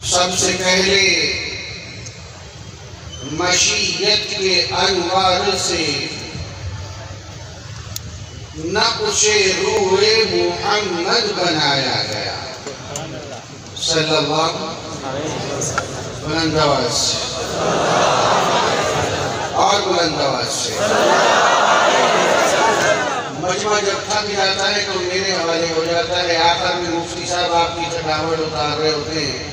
سب سے پہلے مشیت کے انوار سے نقش روح محمد بنایا گیا صلی اللہ بلند آواز سے اور بلند آواز سے۔ مجمع جب تھک جاتا ہے تو میرے حوالے ہو جاتا ہے، آخر میں مفتی صاحب آپ کی تھکاوٹ اتار رہے ہوتے ہیں۔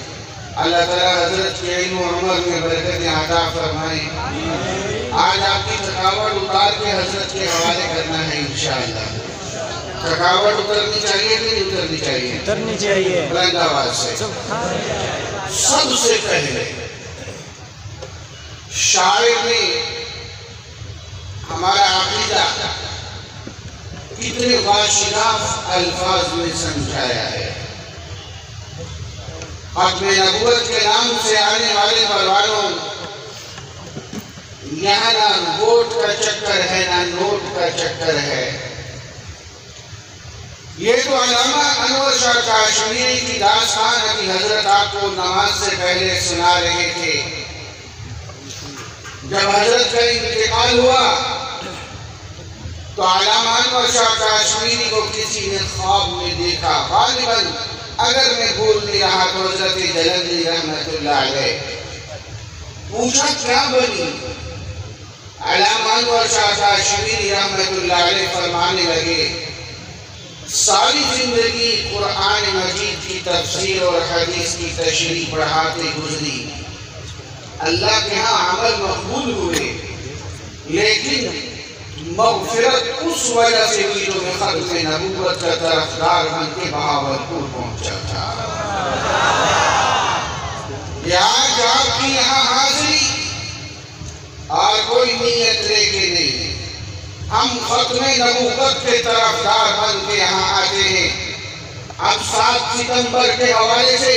اللہ تعالیٰ حضرت کے علم و عمر میں برکتیں عطا فرمائیں۔ آج آپ کی تھکاوٹ اتار کے حضرت کے حوالے کرنا ہے انشاءاللہ۔ تھکاوٹ اترنی چاہیے کہ نہیں اترنی چاہیے؟ اترنی چاہیے بلند آواز سے۔ سب سے پہلے شاعر نے ہمارا عقیدہ کتنے باشگاف الفاظ میں سمجھایا ہے۔ ختم نبوت کے نام سے آنے والے پروانوں، یہاں نہ ووٹ کا چکر ہے نہ نوٹ کا چکر ہے۔ یہ تو علامہ انور شاہ کاشمیری کی داستان ابھی حضرت آپ کو نماز سے پہلے سنا رہے تھے۔ جب حضرت کا انتقال ہوا تو علامہ انور شاہ کاشمیری کو کسی نے خواب میں دیکھا، غالباً اگر میں بھول نہیں رہا تو حضرت جلندری رحمت اللہ علیہ۔ پوچھا کیا بنی؟ علامہ انور شاہ کاشمیری رحمت اللہ علیہ فرمانے لگے، ساری زندگی قرآن مجید کی تفسیر اور حدیث کی تشریح پڑھاتے گزری، اللہ کے ہاں عمل مقبول ہوئے، لیکن مغفرت اس وجہ سے ہوئی جو میں ختم نبوت کا طرفدار بن کے بہاولپور پہنچا تھا۔ یہ آج آپ کی یہاں حاضری اور کوئی نیت لے کے نہیں، ہم ختم نبوت کے طرفدار بن کے یہاں آتے ہیں۔ اب 7 ستمبر کے حوالے سے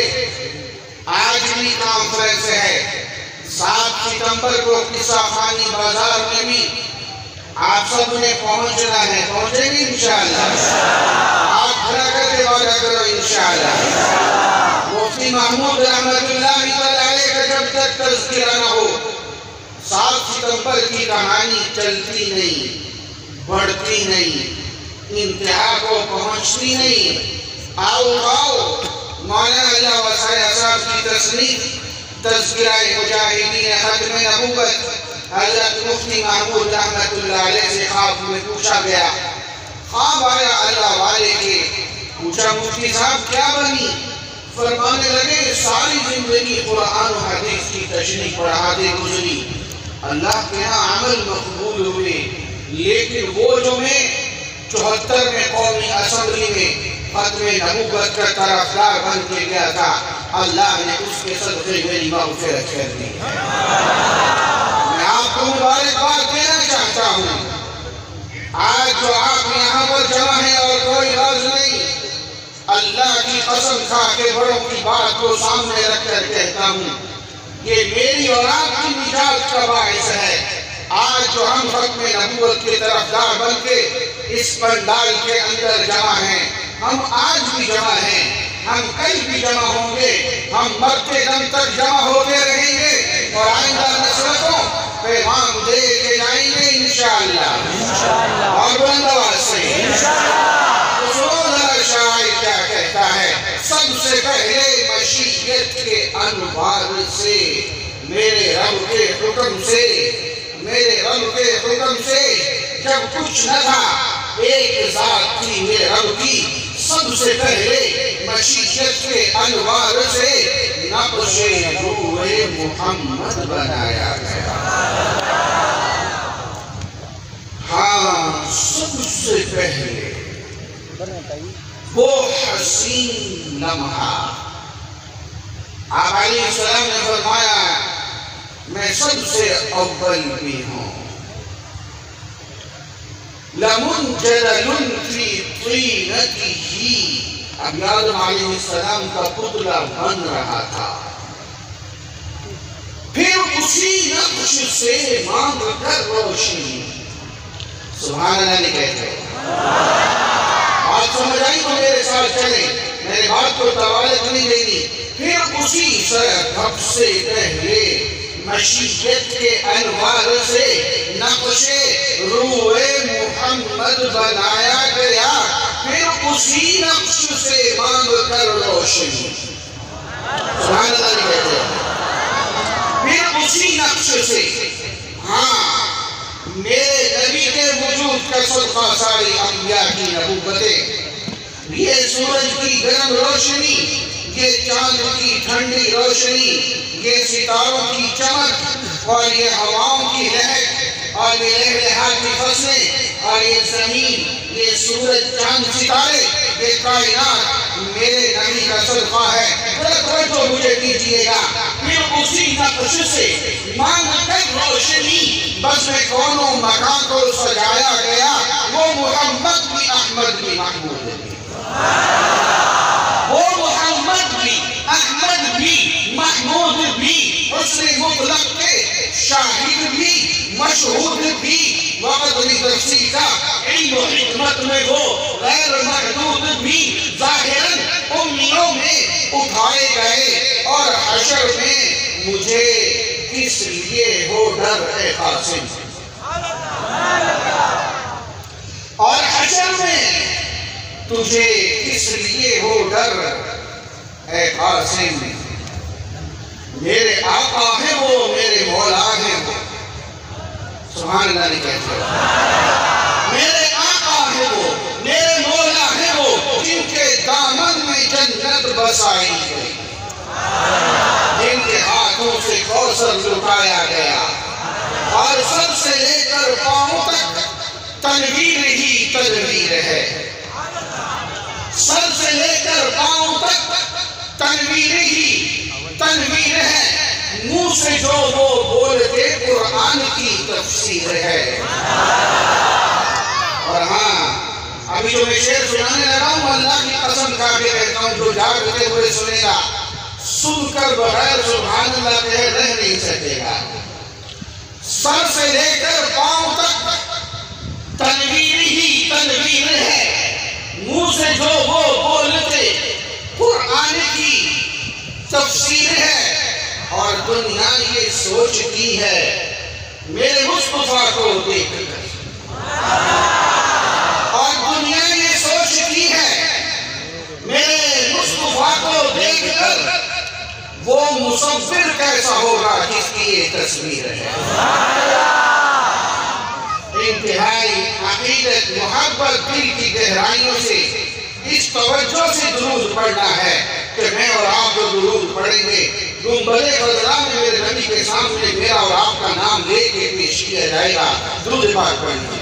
آج بھی کانفرنس ہے۔ 7 ستمبر کو قصہ خانی بازار میں بھی آپ سب نے پہنچنا ہے، پہنچیں گے انشاءاللہ؟ آپ کھڑا کر کے وعدہ کرو انشاءاللہ۔ مفتی محمود رحمت اللہ علیہ کا جب تک تذکرہ نہ ہو، 7 ستمبر کی کہانی چلتی نہیں، بڑھتی نہیں، انتہا کو پہنچتی نہیں۔ آؤ مولانا اللہ وسائع صاحب کی تصنیف تذکرہ مجاہدین ختم نبوت، حضرت مفتی محمود رحمت اللہ علیہ سے خواب میں پوچھا گیا، خواب آیا اللہ والے کے، پوچھا مفتی صاحب کیا بنی؟ فرمانے لگے ساری زندگی قرآن و حدیث کی تشریح پڑھاتے گزری، اللہ کے ہاں عمل مقبول ہوئے، لیکن وہ جو میں 74 میں قومی اسمبلی میں ختم نبوت کا طرفدار بن کے گیا تھا، اللہ نے اس کے صدقے میری مغفرت کر دی۔ میں آپ کو مبارکباد دینا چاہتا ہوں، آج جو آپ یہاں پر جمع ہیں اور کوئی غرض نہیں، اللہ کی قسم کھا کے بڑوں کی بات کو سامنے رکھ کر کہتا ہوں کہ میری اور آپ کی نجات کا باعث ہے آج جو ہم ختم نبوت کے طرفدار بن کے اس پنڈال کے اندر جمع ہیں۔ ہم آج بھی جمع ہیں، ہم کل بھی جمع ہوں گے، ہم مرتے دم تک جمع ہوتے رہیں گے اور آئندہ نسلوں پیغام دے کے جائیں گے انشاءاللہ۔ اور بلند آواز سے شاعر کیا کہتا ہے؟ سب سے پہلے مشیت کے انوار سے، میرے رب کے حکم سے، میرے رب کے حکم سے، جب کچھ نہ تھا ایک ذات تھی میرے رب کی، سب سے پہلے مشیت کے انوار سے نقش روح محمد بنایا گیا۔ ہاں سب سے پہلے وہ حسین لمحہ، آپ علیہ السلام نے فرمایا میں سب سے اول بھی ہوں، لَمُنْجَلَلٌ فِي طِينَتِهِ، اب آدم علیہ السلام کا پتلا بن رہا تھا، پھر اسی نقش سے مانگ کر روشنی، سبحان اللہ نہیں کہتے، بات سمجھ آئی تو میرے ساتھ چلیں، میرے بات کو طوالت نہیں دینی، پھر اسی سرحد سے پہلے مشیت کے انوار سے نقش روح محمد بنایا گیا، پھر اسی نقش سے مانگ کر روشنی، سبحان اللہ نہیں کہتے ہیں، پھر اسی نقش سے، ہاں میرے نبی کے وجود کا صدقہ ساری انبیاء کی نبوتیں، یہ سورج کی گرم روشنی، یہ چاند کی ٹھنڈی روشنی، یہ ستاروں کی چمک اور یہ ہواؤں کی لہر اور یہ لہلہا کی فصلیں اور یہ زمین، یہ سورج چاند ستارے، یہ کائنات میرے نبی کا صدقہ ہے۔ توجہ مجھے دیجئے گا، پھر اسی نقش سے مانگ کر روشنی بس میں کونوں مکان کو سجایا گیا، وہ محمد بھی احمد بھی محمود بھی، وہ محمد بھی احمد بھی محمود بھی، حسن مطلق کے شاہد بھی مشہود بھی، وقت تفصیل کا علم و حکمت میں وہ غیر محدود بھی، ظاہراً امیوں میں اٹھائے گئے اور حشر میں مجھے کس لیے ہو ڈر اے قاسم، اور حشر میں تجھے کس لیے ہو ڈر اے قاسم، میرے آقا ہیں وہ، میرے مولا ہیں وہ، سبحان اللہ نہیں کہتے، میرے آقا ہیں وہ، میرے مولا ہیں وہ، جن کے دامن میں جنت بسائی گئی، جن کے ہاتھوں سے کوثر لٹایا گیا، اور سر سے لے کر پاؤں تک تنویر ہی تنویر ہے، سر سے لے کر پاؤں تک تنویر ہی تنویر ہے، منہ سے جو وہ بولتے قرآن کی تفسیر ہے۔ اور ہاں ابھی جو میں شعر سنانے لگا ہوں، اللہ کی قسم کھا کے کہتا ہوں، جو جاگتے ہوئے سنے گا سن کر بغیر سبحان اللہ کہے رہ نہیں سکے گا۔ سر سے لے کر پاؤں تک تنویر ہی تنویر ہے، منہ سے جو وہ بولتے قرآن کی تفسیر ہے، اور دنیا یہ سوچتی ہے میرے مصطفیٰ کو دیکھ کر، اور دنیا یہ سوچتی ہے میرے مصطفیٰ کو دیکھ کر وہ مصور کیسا ہوگا جس کی یہ تصویر ہے۔ انتہائی عقیدت محبت دل کی گہرائیوں سے اس توجہ سے درود پڑھنا ہے کہ میں اور آپ جو درود پڑھیں گے گنبد خضرا میں میرے نبی کے سامنے میرا اور آپ کا نام لے کے پیش کیا جائے گا۔ درود پاک پڑھیں گے۔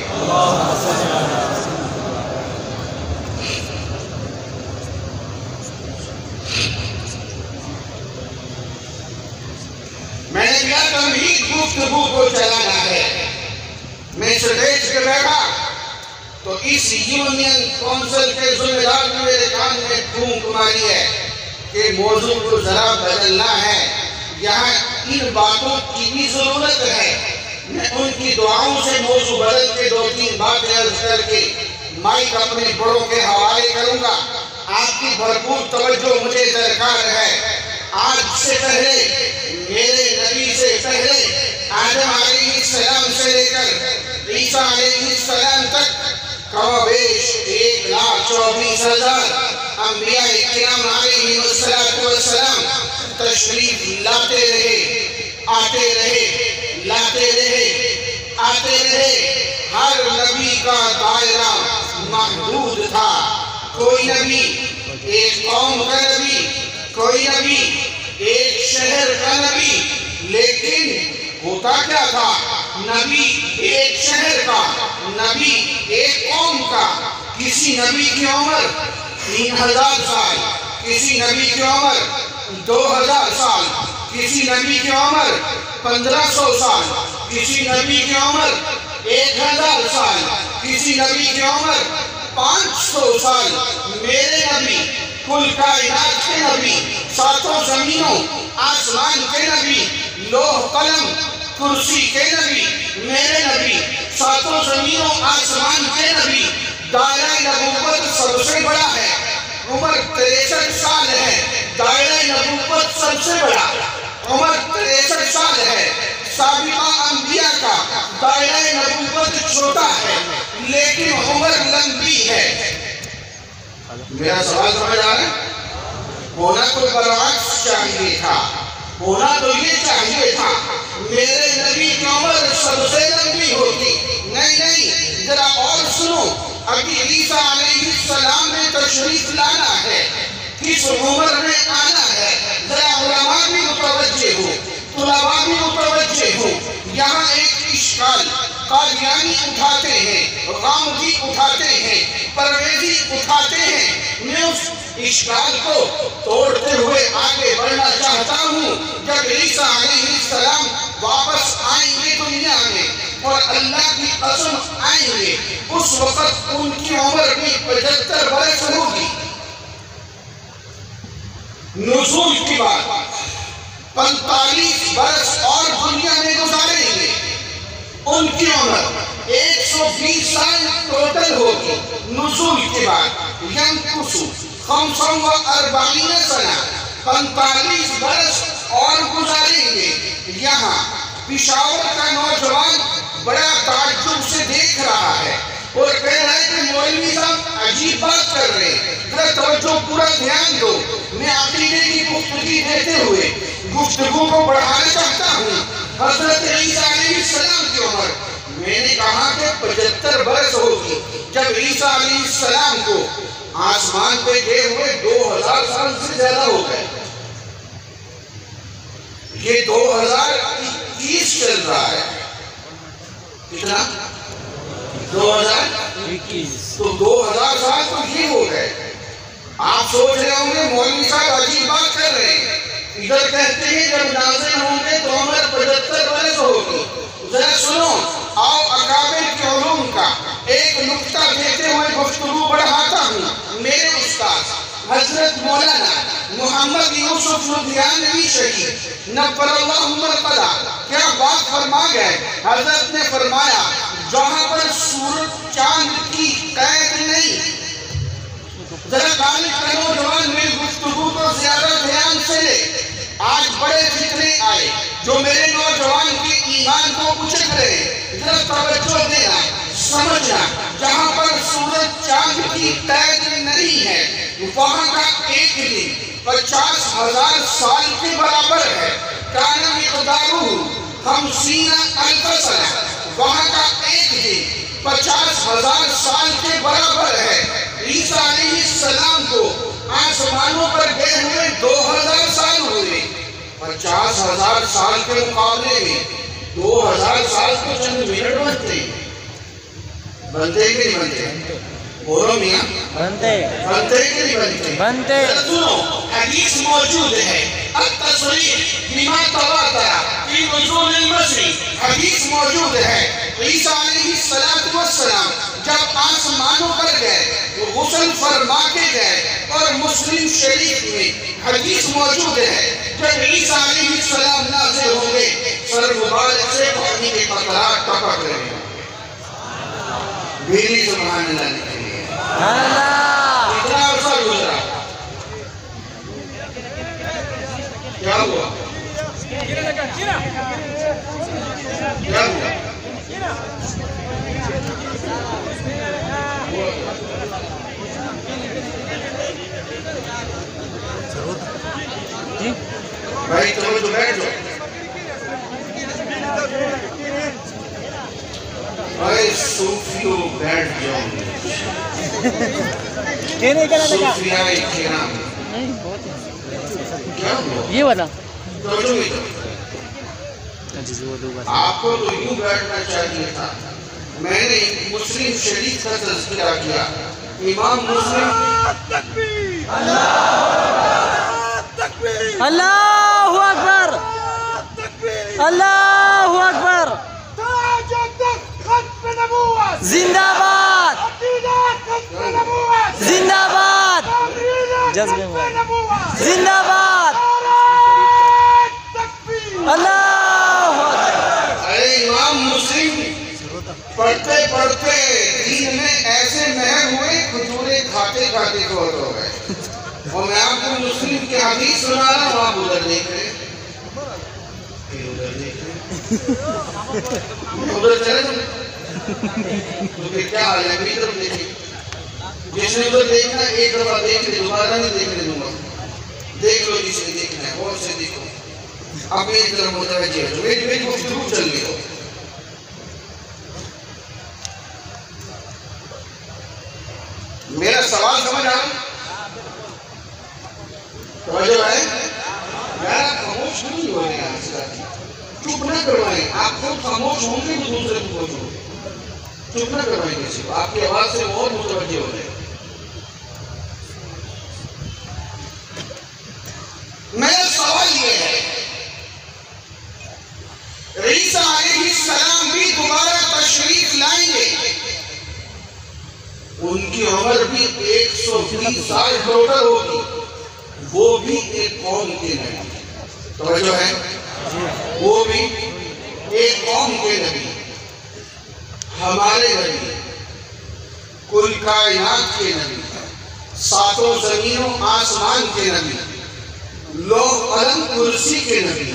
میں نے کیا تمہید گفتگو کو چلانا ہے، میں سٹیج پہ بیٹھا تو اس یونین کونسل کے ذمہ دار نے میرے کان میں پھونک ماری ہے کہ موضوع کو ذرا بدلنا ہے، یہاں ان باتوں کی بھی ضرورت ہے۔ میں ان کی دعاؤں سے موضوع بدل کے دو تین باتیں عرض کر کے مائک اپنے بڑوں کے حوالے کروں گا۔ آپ کی بھرپور توجہ مجھے درکار ہے۔ آج سے پہلے میرے نبی سے پہلے آدم علیہ السلام سے لے کر عیسیٰ علیہ السلام تک کم و بیش 1,24,000 انبیاء کرام علیہ السلام تشریف لاتے رہے، آتے رہے، لاتے رہے، آتے رہے۔ ہر نبی کا دائرہ محدود تھا، کوئی نبی ایک قوم کا نبی، کوئی نبی ایک شہر کا نبی، لیکن ہوتا کیا تھا؟ نبی ایک شہر کا، نبی ایک قوم کا۔ کسی نبی کی عمر 3000 سال، کسی نبی کی عمر 2000 سال، کسی نبی کی عمر 1500 سال، کسی نبی کی عمر 1000 سال، کسی نبی کی عمر 500 سال۔ میرے نبی کل کائنات کے نبی، ساتوں زمینوں آسمان کے نبی، لوح قلم کرسی کے نبی، میرے نبی ساتوں زمینوں آسمان کے نبی۔ دائرہ نبوت سب سے بڑا ہے، عمر 63 سال ہے، دائرہ نبوت سب سے بڑا عمر 63 سال ہے، سابقہ انبیاء کا دائرہ نبوت چھوٹا ہے لیکن عمر لمبی ہے۔ میرا سوال سمجھ آ رہا ہے؟ ہونا تو برعکس چاہیے تھا، ہونا تو یہ چاہیے تھا میرے نبی کی عمر سب سے لمبی ہوتی۔ نہیں، ذرا اور سنو، ابھی عیسیٰ علیہ السلام نے تشریف لانا ہے، کس عمر میں آنا ہے، ذرا علماء بھی متوجہ ہو، طلباء بھی متوجہ ہو۔ یہاں ایک اشکال قادیانی اٹھاتے ہیں، غامدی اٹھاتے ہیں، پرویزی اٹھاتے ہیں۔ میں اس اشکال کو توڑتے ہوئے آگے بڑھنا چاہتا ہوں۔ جب عیسیٰ علیہ السلام واپس آئیں گے دنیا میں اور اللہ کی قسم آئیں گے، اس وقت ان کی عمر بھی 75 برس ہوگی۔ نزول کی بات 45 برس اور دنیا میں گزاریں گے، ان کی عمر 120 سال ٹوٹل ہوگی۔ نزول کے بعد ینقصو 45 سنہ 45 برس اور گزاریں گے۔ یہاں پشاور کا نوجوان بڑا تعجب سے دیکھ رہا ہے اور کہہ رہا ہے کہ مولوی صاحب عجیب بات کر رہے ہیں، ذرا توجہ پورا دھیان دو۔ میں عقیدے کی گفتگو دیتے ہوئے گفتگو کو بڑھانا چاہتا ہوں۔ حضرت عیسیٰ علیہ السلام کی عمر میں نے کہا کہ 75 برس ہوگی۔ جب عیسیٰ علیہ السلام کو آسمان پہ گئے ہوئے 2000 سال سے زیادہ ہو گئے، یہ 2021 چل رہا ہے، کتنا؟ 2021، تو 2000 سال تو یہ ہو گئے۔ آپ سوچ رہے ہوں گے مولوی صاحب عجیب بات کر رہے ہیں، ادھر کہتے ہیں جب نازل ہوں گے تو عمر 75 برس ہوگی۔ ذرا سنو، آؤ اکابر کے علوم کا ایک نقطہ دیتے ہوئے گفتگو بڑھاتا ہوں۔ میرے استاد حضرت مولانا محمد یوسف لدھیانوی شہید نور اللہ مرقدہ کیا بات فرما گئے؟ حضرت نے فرمایا جہاں پر سورج چاند کی قید نہیں۔ ذرا غالب کا نوجوان میری گفتگو کو زیادہ دھیان سے لے۔ آج بڑے فتنے آئے جو میرے نوجوان کے ایمان کو کچل رہے ہیں، ذرا توجہ دینا، سمجھنا۔ جہاں پر سورج چاند کی قید نہیں ہے، وہاں کا ایک دن 50,000 سال کے برابر ہے۔ کان مقدارہ 50,000 سنہ، وہاں کا ایک دن 50,000 سال کے برابر ہے۔ عیسیٰ علیہ السلام کو آسمانوں پر گئے ہوئے 2000 سال ہوئے۔ 50,000 سال کے مقابلے میں 2000 سال کو چند منٹ بنتے کہ نہیں بنتے؟ بولو میاں، بنتے کہ نہیں بنتے؟ سنو، حدیث موجود ہے، التصریح بما تواتر فی نزول المسیح، حدیث موجود ہے۔ عیسیٰ علیہ السلام جب آسمانوں پر گئے وہ غسل فرما کے گئے، اور مسلم شریف میں حدیث موجود ہے جب عیسیٰ علیہ السلام نازل ہوں گے سر مبارک سے پانی کے قطرات ٹپک رہے ہیں۔ بھیلی سبحان اللہ نکلی ہے، اتنا عرصہ گزرا، کیا ہوا؟ کیا ہوا؟ بھائی چلو تو بیٹھ جاؤ۔ بھائی صوفیوں بیٹھ جاؤ، صوفیاء کرام، کیا ہوا؟ یہ والا آپ کو تو یوں بیٹھنا چاہیے تھا۔ میں نے مسلم شریف کا تذکرہ کیا، امام مسلم اللہ اکبر، اللہ اکبر، زندہ باد، زندہ باد، زندہ باد، اللہ اکبر۔ ارے امام مسلم پڑھتے پڑھتے دین میں ایسے مہر ہوئے کھجورے کھاتے کھاتے فوت ہو گئے۔ اور میں آپ کو مسلم کی حدیث سنا رہا ہوں، آپ ادھر دیکھ رہے ہیں، پھر ادھر دیکھ رہے ہیں، ادھر چلے تو پھر کیا حال ہے؟ میری طرف دیکھیں، جس نے ادھر دیکھنا ہے ایک دفعہ دیکھ لے، دوبارہ نہیں دیکھنے دوں گا، دیکھ لو جس نے دیکھنا ہے، اور سے دیکھو، اب میری طرف متوجہ ہو، میری گفتگو چل رہی ہو۔ میرا سوال سمجھ آ رہا توجہ ہے؟ یار خاموش نہیں ہو رہے ہیں، چپ نہ کروائیں، آپ خود خاموش ہوں گے تو دوسرے کو پوچھو، چپ نہ کروائیں کسی کو، آپ کی آواز سے بہت متوجہ ہو رہے ہیں۔ میرا سوال یہ ہے، عیسیٰ علیہ السلام بھی دوبارہ تشریف لائیں گے، ان کی عمر بھی 120 سال ٹوٹل ہوگی، وہ بھی ایک قوم کے نبی، توجہ ہے، وہ بھی ایک قوم کے نبی، ہمارے نبی، کل کائنات کے نبی، ساتوں زمینوں آسمان کے نبی، لوح قلم کرسی کے نبی،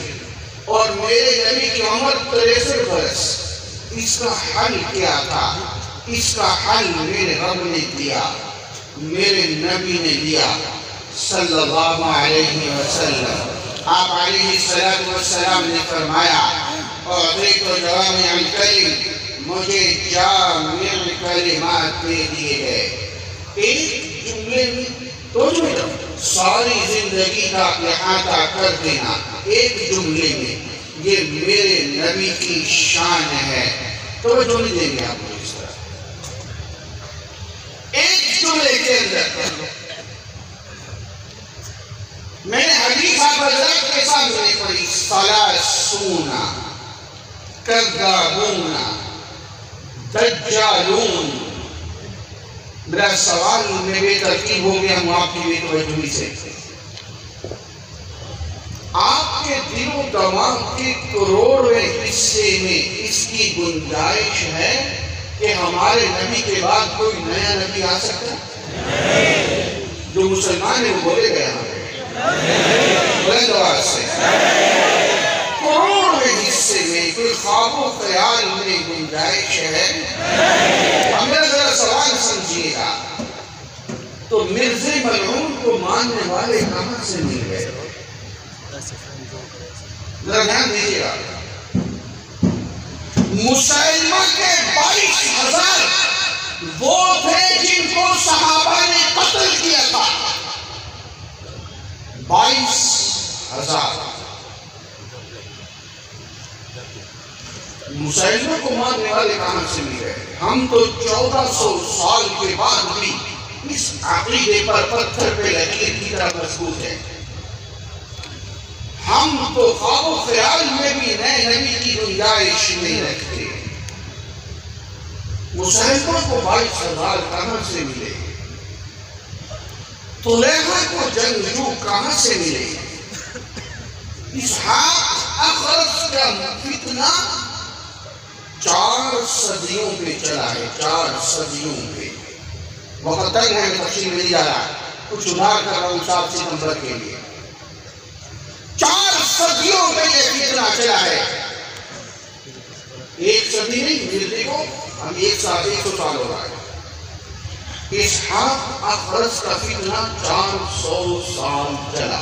اور میرے نبی کی عمر 63 برس۔ اس کا حل کیا تھا؟ اس کا حل میرے رب نے دیا، میرے نبی نے دیا صلی اللہ علیہ وسلم۔ آپ علیہ السلام نے فرمایا، اعطیت جوامع الکلم، مجھے جامع کلمات دے دیے گئے، ایک جملے میں توجہ ساری زندگی کا احاطہ کر دینا ایک جملے میں، یہ میرے نبی کی شان ہے۔ توجہ نہیں دیں گے آپ کو اس طرح ایک جملے کے اندر۔ میں نے حدیث آپ حضرات کے سامنے پڑھی، ثلاثون کذابون دجالون۔ میرا سوال میں بے ترتیب ہو گیا ہوں آپ کی بے توجہی سے، آپ کے دل و دماغ کے کروڑویں حصے میں اس کی گنجائش ہے کہ ہمارے نبی کے بعد کوئی نیا نبی آ سکتا ہے؟ جو مسلمان ہیں وہ بولے گئے بلند آواز سے، کروڑویں حصے میں کوئی خواب و خیال میں گنجائش ہے؟ اب میرا ذرا سوال سمجھیے گا، تو مرزا ملعون کو ماننے والے کہاں سے مل گئے؟ ذرا دھیان دیجیے گا، مسلمہ کے 22,000 وہ تھے جن کو صحابہ نے قتل کیا تھا، 22,000 مسلمہ کو ماننے والے کہاں سے مل گئے؟ ہم تو 1400 سال کے بعد بھی اس عقیدے پر پتھر پہ لکیر کی طرح مضبوط ہیں۔ ہم تو خواب و خیال میں بھی نئے نبی کی گنجائش نہیں رکھتے۔ مسلموں کو 22,000 کہاں سے ملے؟ طلیحہ کو جنگجو کہاں سے ملے؟ اسحاق اخرس کا فتنہ 4 صدیوں پہ چلا ہے، 4 صدیوں پہ۔ وقت تک ہے میں تفصیل نہیں جا رہا، کچھ ادھار کر رہا ہوں 7 ستمبر کے لیے۔ 4 صدیوں پہ یہ فتنہ چلا ہے، ایک صدی نہیں، ملتے کو ہم 100 سال ہو رہا ہے۔ اسحاق اخرس کا فتنہ 400 سال چلا،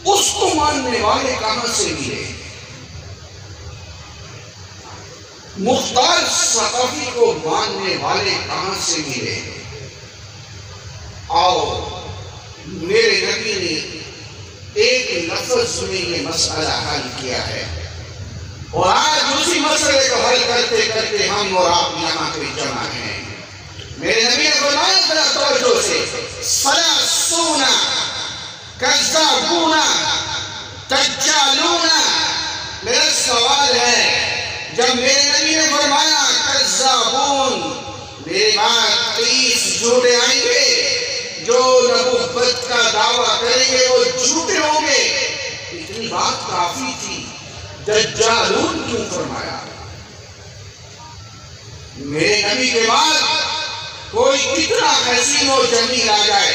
اس کو ماننے والے کہاں سے ملے؟ مختار ثقفی کو ماننے والے کہاں سے ملے؟ آؤ، میرے نبی نے ایک لفظ میں یہ مسئلہ حل کیا ہے، اور آج اسی مسئلے کو حل کرتے کرتے ہم اور آپ یہاں پہ جمع ہیں۔ میرے نبی نے فرمایا ذرا توجہ سے، ثلاثون کذابون دجالون۔ میرا سوال ہے، جب میرے نبی نے فرمایا کذابون، میرے بعد 30 جھوٹے آئیں گے جو نبوت کا دعویٰ کریں گے، وہ جھوٹے ہوں گے، اتنی بات کافی تھی، دجالون کیوں فرمایا؟ میرے نبی کے بعد کوئی کتنا حسین و جمیل آ جائے،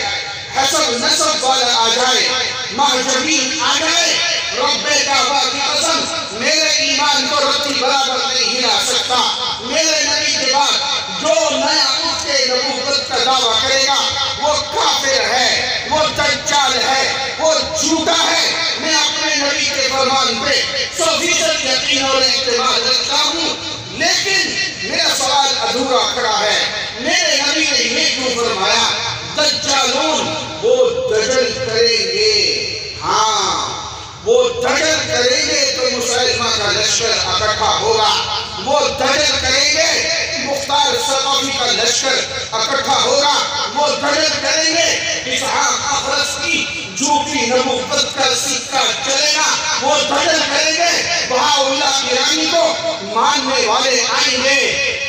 حسب نسب والا آ جائے، مہجبین آ جائے، رب کعبہ کی قسم میرے ایمان کو رتی برابر نہیں ہلا سکتا۔ میرے نبی کے بعد جو نیا اٹھ کے نبوت کا دعویٰ کرے گا وہ کافر ہے، وہ دجال ہے، وہ جھوٹا ہے۔ میں اپنے نبی کے فرمان پہ 100% یقین اور اعتماد رکھتا ہوں، لیکن میرا سوال ادھورا کھڑا ہے۔ میرے نبی نے یہ کیوں فرمایا دجالون وہ دجل کریں گے؟ ہاں وہ دجل کریں گے تو مسلمہ کا لشکر اکٹھا ہوگا، وہ دجل کریں گے مختار ثقفی کا لشکر اکٹھا ہوگا، وہ دجل کریں گے اسحاق اخرس کی جھوٹی نبوت کا سکہ چلے گا، وہ دجل کریں گے بہاءاللہ ایرانی کو ماننے والے آئیں گے۔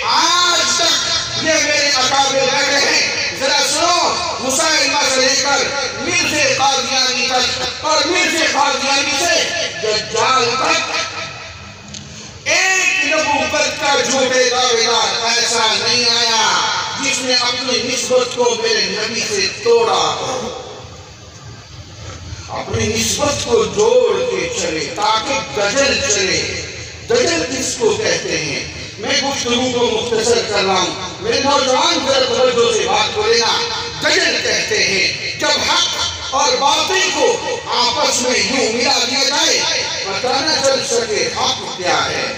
آج تک یہ میرے اکابر بیٹھے ہیں، ذرا سنو، مسلمہ سے لے کر مرزا قادیانی تک اور مرزا قادیانی سے دجال تک ایک نبوت کا جھوٹے دعویدار ایسا نہیں آیا جس نے اپنی نسبت کو میرے نبی سے توڑا، اپنی نسبت کو جوڑ کے چلے تاکہ دجل چلے۔ دجل کس کو کہتے ہیں؟ میں گفتگو کو مختصر کر رہا ہوں، میرے نوجوان ذرا توجہ سے بات کو لینا۔ دجل کہتے ہیں جب حق اور باطل کو آپس میں یوں ملا دیا جائے، پتہ نہ چل سکے حق کیا ہے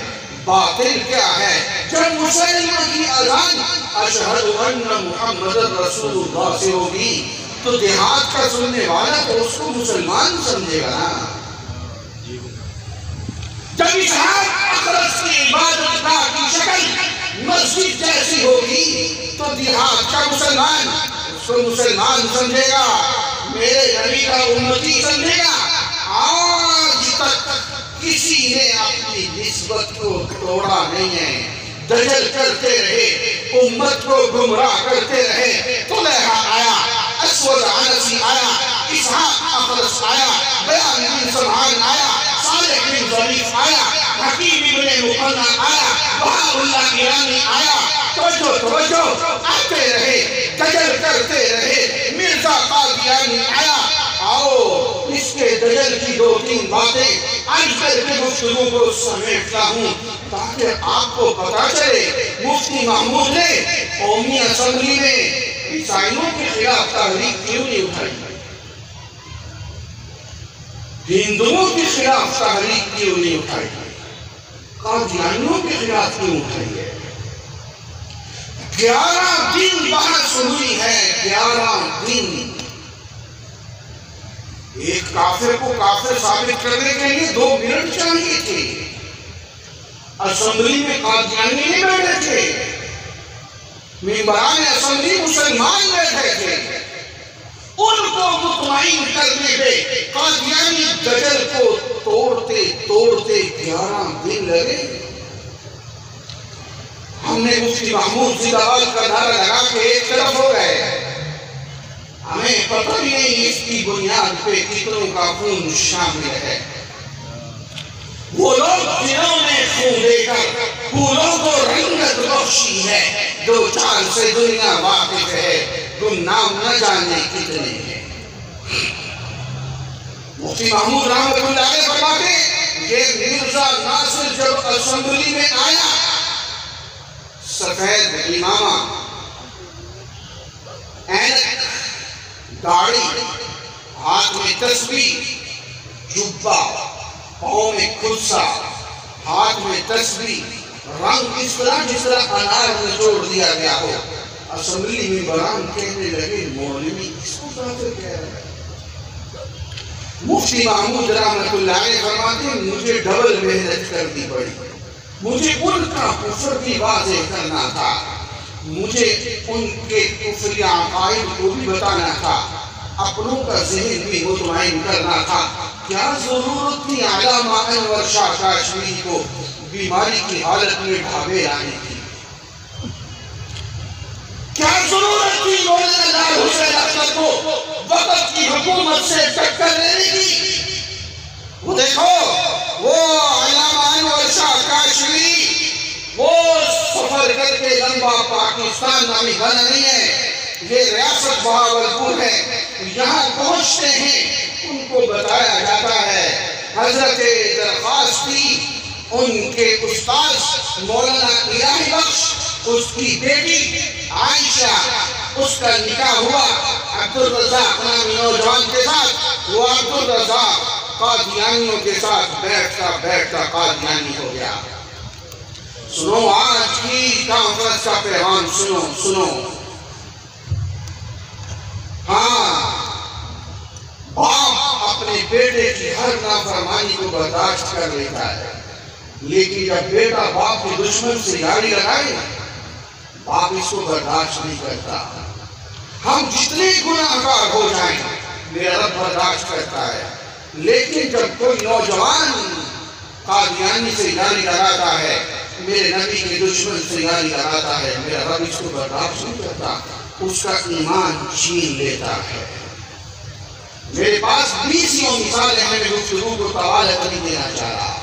باطل کیا ہے۔ جب مسلمہ کی اذان اشہد ان محمد رسول اللہ سے ہوگی تو دیہات کا سننے والا تو اس کو مسلمان سمجھے گا نا۔ جب اسحاق اخرس کی عبادت گاہ کی شکل مسجد جیسی ہوگی تو دیہات کا مسلمان اس کو مسلمان سمجھے گا، میرے نبی کا امتی سمجھے گا۔ آج تک کسی نے اپنی نسبت کو توڑا نہیں ہے، دجل کرتے رہے، امت کو گمراہ کرتے رہے۔ طلحہ آیا، اسود عنسی آیا، اسحاق اخرس آیا، بیان بن سمعان آیا، صالح بن ظریف آیا، حکیم ابن مقنع آیا، بہاءاللہ ایرانی آیا۔ توجہ آتے رہے، دجل کرتے رہے، مرزا قادیانی آیا۔ آؤ اس کے دجل کی دو تین باتیں عرض کر کے گفتگو کو سمیٹتا ہوں تاکہ آپ کو پتا چلے مفتی محمود نے قومی اسمبلی میں عیسائیوں کے خلاف تحریک کیوں نہیں اٹھائی، ہندوؤں کے خلاف تحریک کیوں نہیں اٹھائی، قادیانیوں کے خلاف کیوں اٹھائی ہے۔ 11 دن بحث ہوئی ہے، 11 دن۔ ایک کافر کو کافر ثابت کرنے کے لیے 2 منٹ چاہیے تھے۔ اسمبلی میں قادیانی نہیں بیٹھے تھے، ممبران اسمبلی مسلمان بیٹھے تھے۔ ان کو مطمئن کرنے پہ قادیانی دجل کو توڑتے توڑتے 11 دن لگے۔ ہم نے مفتی محمود زندہ باد کا نعرہ لگا کے ایک طرف ہو گئے، ہمیں پتہ ہی نہیں اس کی بنیاد پہ کتنوں کا خون شامل ہے۔ وہ لوگ جنہوں نے خون دے کر پھولوں کو رنگت بخشی ہے، 2 چال سے دنیا واقف ہے، تم نام نہ جانے کتنے ہیں۔ مفتی محمود رحمت اللہ علیہ فرماتے یہ مرزا ناصر جب اسمبلی میں آیا، سفید امامہ، اینک، داڑھی، ہاتھ میں تسبیح، جبہ، پاؤں میں کھلسا، ہاتھ میں تسبیح، رنگ اس طرح جس طرح انار نچوڑ دیا گیا ہو۔ اسمبلی میں بران کہنے لگے مولوی اس کو کافر کہہ رہا ہے۔ مفتی محمود رحمت اللہ علیہ فرماتے مجھے ڈبل محنت کرنی پڑی، مجھے ان کا کفر بھی واضح کرنا تھا، مجھے ان کے کفری عقائد کو بھی بتانا تھا، اپنوں کا ذہن بھی مطمئن کرنا تھا۔ کیا ضرورت تھی علامہ انور شاہ کاشمیری کو بیماری کی حالت میں ڈھابے لانے کی؟ کیا ضرورت تھی مولانا لال حسین اختر کو وقت کی حکومت سے ٹکر لینے کی؟ وہ دیکھو وہ علامہ انور شاہ کاشمیری وہ سفر کر کے لمبا پاکستان نامی گانا نہیں ہے، یہ ریاست بہاولپور ہے، یہاں پہنچتے ہیں ان کو بتایا جاتا ہے حضرت درخواستی ان کے استاذ مولانا الہی بخش، اس کی بیٹی عائشہ، اس کا نکاح ہوا عبدالرزاق نامی نوجوان کے ساتھ، وہ عبدالرزاق قادیانیوں کے ساتھ بیٹھتا قادیانی ہو گیا۔ سنو آج کی کانفرنس کا پیغام، سنو۔ ہاں، باپ اپنے بیٹے کی ہر نافرمانی کو برداشت کر لیتا ہے، لیکن جب بیٹا باپ کے دشمن سے یاری لگائے، باپ اس کو برداشت نہیں کرتا۔ ہم جتنے گناہگار ہو جائیں میرا رب برداشت کرتا ہے، لیکن جب کوئی نوجوان قادیانی سے یاری لگاتا ہے، میرے نبی کے دشمن سے یاری لگاتا ہے، میرا رب اس کو برداشت نہیں کرتا، اس کا ایمان چھین لیتا ہے۔ میرے پاس 20 مثالیں ہیں، میں گفتگو کو طوال نہیں دینا چاہ رہا۔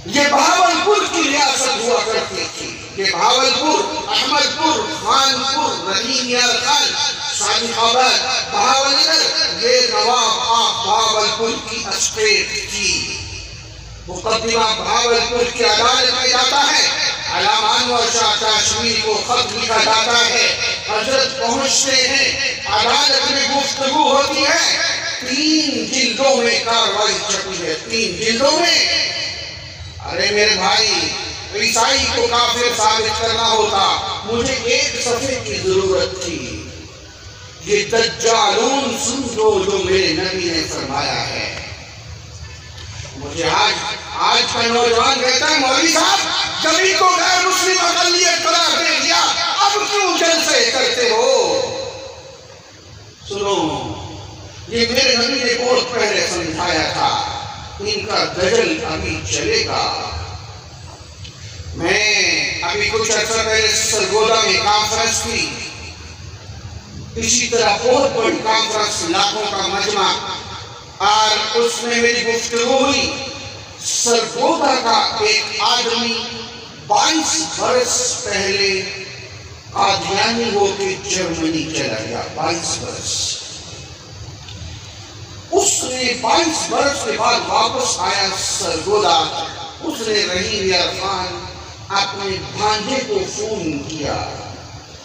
یہ بہاولپور کی ریاست ہوا کرتی تھی، یہ بہاولپور، احمدپور، خانپور، رحیم یار خان، صادق آباد، بہاولنگر، یہ نواب آف بہاولپور کی اسٹیٹ تھی۔ مقدمہ بہاولپور کی عدالت میں جاتا ہے، علامہ انور شاہ کاشمیری کو خط لکھا جاتا ہے، حضرت پہنچتے ہیں، عدالت میں گفتگو ہوتی ہے، 3 جلدوں میں کاروائی چھپی ہے، 3 جلدوں میں۔ ارے میرے بھائی، عیسائی کو کافر ثابت کرنا ہوتا، مجھے 1 صفحے کی ضرورت تھی۔ یہ دجالون سمجھو جو میرے نبی نے فرمایا ہے۔ مجھے آج کا نوجوان کہتا ہے مولوی صاحب جبھی کو غیر مسلم اقلیت قرار دے دیا، اب کیوں جلسے کرتے ہو؟ سنو، یہ میرے نبی نے بہت پہلے سمجھایا تھا، ان کا دجل ابھی چلے گا۔ میں ابھی کچھ عرصہ پہلے سرگودا میں کانفرنس کی، اسی طرح بہت بڑی کانفرنس، لاکھوں کا مجمع، اور اس میں میری گفتگو ہوئی۔ سرگودا کا ایک آدمی 22 برس پہلے قادیانی ہو کے جرمنی چلا گیا، 22 برس۔ اس نے 22 برس کے بعد واپس آیا سرگودا، اس نے رحیم یار خان اپنے بھانجے کو فون کیا،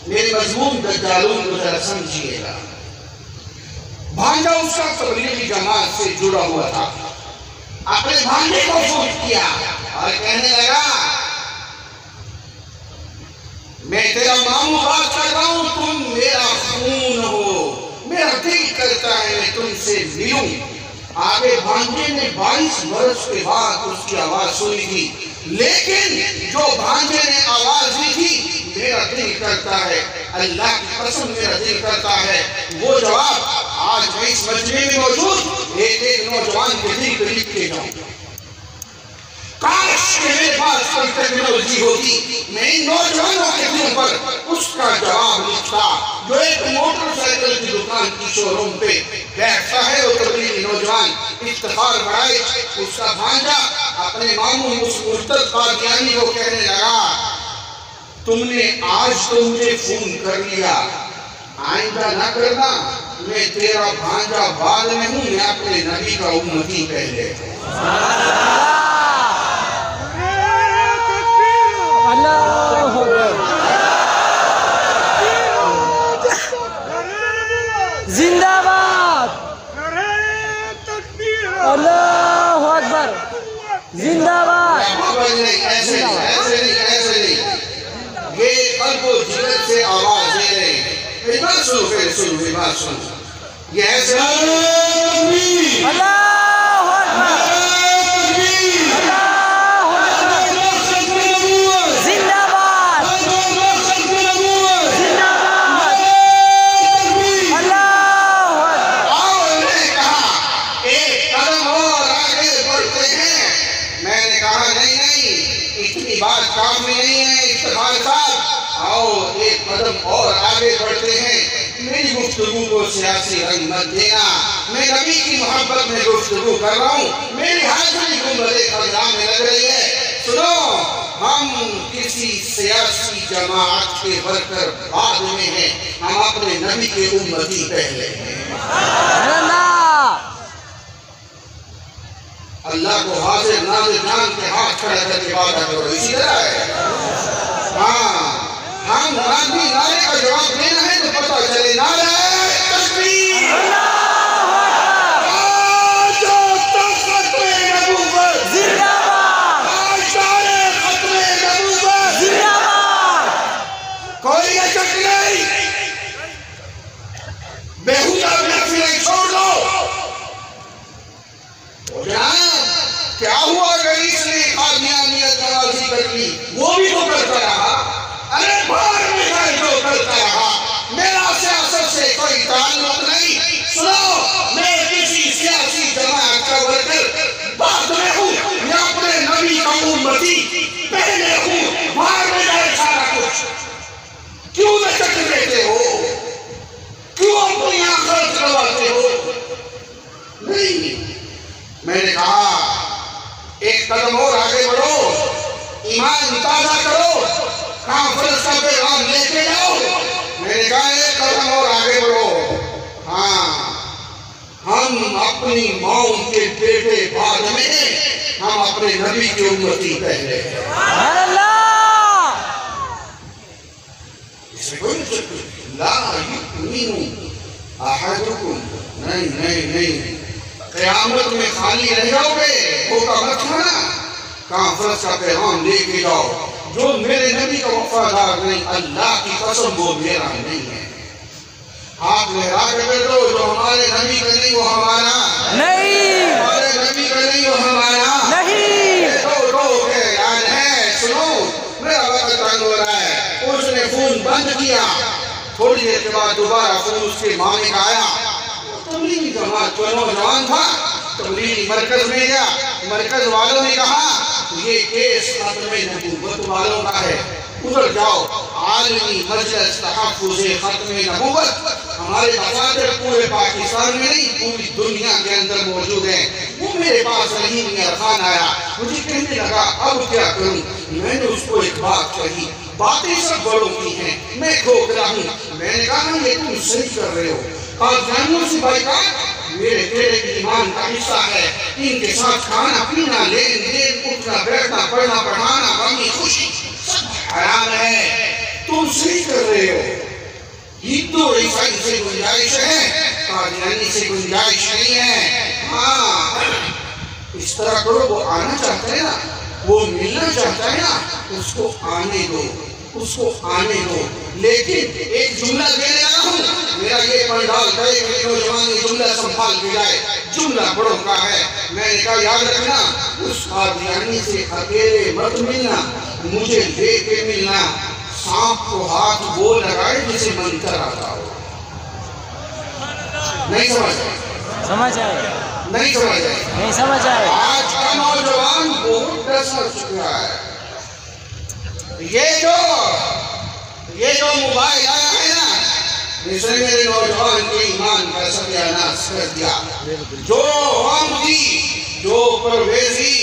میرے مضمون دجالون کو ذرا سمجھیے گا۔ بھانجا اس کا تبلیغی جماعت سے جڑا ہوا تھا، اپنے بھانجے کو فون کیا اور کہنے لگا میں تیرا ماموں بات کر رہا ہوں، تم میرا خون ہو، میرا دل کرتا ہے میں تم سے ملوں۔ آگے بھانجے نے 22 برس کے بعد اس کی آواز سنی تھی، لیکن جو بھانجے نے آواز دی تھی میرا دل کرتا ہے، اللہ کی قسم میرا دل کرتا ہے، وہ جواب آج میں اس مجمع میں موجود ایک نوجوان کے دل کو لکھ کے جاؤں۔ کاش کہ میرے پاس کوئی ٹیکنالوجی ہوتی، میں ان نوجوانوں کے دل پر اس کا جواب لکھتا، جو ایک موٹر سائیکل کی دکان کی شو روم پہ بیٹھتا ہے، وہ تبلیغی نوجوان افتخار بڑھائے، اس کا بھانجا اپنے ماموں اس مرتد قادیانی کو کہنے لگا تم نے آج تو مجھے فون کر لیا، آئندہ نہ کرنا، میں تیرا بھانجا بعد میں ہوں، میں اپنے نبی کا امتی پہلے ہوں۔ زندہ باد، اللہ اکبر، زندہ باد۔ ایسے نہیں، یہ قلب و جگر سے آواز دے رہے ہیں۔ میری بات سنو، میری بات سنو، یہ ایسے اللہ اکبر، زندہ باد، زندہ باد، اللہ اکبر۔ اور نے کہا ایک قدم اور آگے بڑھتے ہیں، میں نے کہا نہیں، اتنی بات کافی نہیں ہے افتخار صاحب، آؤ ایک قدم اور آگے بڑھتے ہیں، میری گفتگو کو سیاسی رنگ مت دینا، میں نبی کی محبت میں گفتگو کر رہا ہوں، میری حاضری گنبد خضرا میں لگ رہی ہے۔ سنو، ہم کسی سیاسی جماعت کے ورکر بعد میں ہیں، ہم اپنے نبی کے امتی پہلے ہیں۔ اللہ کو حاضر ناظر جان کے ہاتھ کھڑا کر کے وعدہ کرو، اسی طرح ہے۔ ہاں، ہم گاندھی نعرے کا جواب دینا ہے تو پتہ چلے نعرہ تکبیر، آجو ختم نبوت، زندہ باد، آشار ختم نبوت، زندہ باد۔ کوئی یہ شک نہیں، بیہودہ محفلیں چھوڑ دو۔ کیا ہوا اگر اس نے قادیانیت نوازی کر لی؟ وہ بھی تو کرتا رہا، ارے بھار میں جائے جو کرتا رہا، میرا سیاست سے کوئی تعلق نہیں۔ سنو، میں کسی سیاسی جماعت کا ورکر بعد میں ہوں، میں اپنے نبی کا امتی پہلے ہوں، بھار میں جائے سارا کچھ۔ کیوں لچک دیتے ہو؟ کیوں اپنی آخرت کرواتے ہو؟ نہیں، میں نے کہا ایک قدم اور آگے بڑھو، ایمان تازہ کرو، کانفرنس کا پیغام لے کے جاؤ۔ میں نے کہا ایک قدم اور آگے بڑھو، ہاں ہم اپنی ماؤں کے بیٹے بعد میں ہیں، ہم اپنے نبی کی امتی پہلے ہیں۔ اس میں کوئی شک نہیں، لا یؤمن احدکم، نہیں، قیامت میں خالی رہ جاؤ گے، دھوکہ مت کھانا، کانفرنس کا پیغام لے کے جاؤ، جو میرے نبی کا وفادار نہیں، اللہ کی قسم وہ میرا نہیں ہے۔ ہاتھ لہرا کے بیٹھو، جو ہمارے نبی کا نہیں وہ ہمارا نہیں، ہمارے نبی کا نہیں وہ ہمارا نہیں۔ دو کے اعلان ہے۔ سنو، میرا وقت تنگ ہو رہا ہے۔ اس نے فون بند کیا، تھوڑی دیر کے بعد دوبارہ فون اس کے مامے کا آیا، تبلیغی جماعت کو نوجوان تھا، تبلیغی مرکز میں گیا، مرکز والوں نے کہا یہ کیس ختم نبوت والوں کا ہے، ادھر جاؤ، عالمی مجلس تحفظ ختم نبوت، ہمارے دفاتر پورے پاکستان میں نہیں پوری دنیا کے اندر موجود ہیں۔ وہ میرے پاس رحیم خان آیا، مجھے کہنے لگا اب کیا کروں؟ میں نے اس کو ایک بات کہی، باتیں سب بڑوں کی ہیں، میں کھوکھلا ہوں۔ میں نے کہا یہ تم صحیح کر رہے ہو، قادیانیوں سے بائیکاٹ میرے تیرے ایمان کا حصہ ہے، ان کے ساتھ کھانا پینا، لین دین، اٹھنا بیٹھنا، پڑھنا پڑھانا، غمی خوشی سب حرام ہے، تم صحیح کر رہے ہو۔ ہندو عیسائی سے گنجائش ہے، قادیانی سے گنجائش نہیں ہے۔ ہاں اس طرح کرو، وہ آنا چاہتا ہے نا، وہ ملنا چاہتا ہے نا، اس کو آنے دو، اس کو آنے دو۔ لیکن ایک جملہ دینے لگا ہوں، میرا یہ پنڈال کہے کہ نوجوان یہ جملہ سنبھال کے جائے، جملہ بڑوں کا ہے۔ میں نے کہا یاد رکھنا، اس قادیانی سے اکیلے مت ملنا، مجھے لے کے ملنا، سانپ کو ہاتھ وہ لگائے جسے منتر آتا ہو۔ نہیں سمجھ آئے؟ سمجھ آئے؟ نہیں سمجھ آئے؟ نہیں سمجھ آئے؟ آج کا نوجوان بہت ڈسا چکا ہے۔ یہ جو موبائل آیا ہے نا، اس نے میرے نوجوان کے ایمان کا ستیاناش کر دیا۔ جو عامدی، جو پرویزی،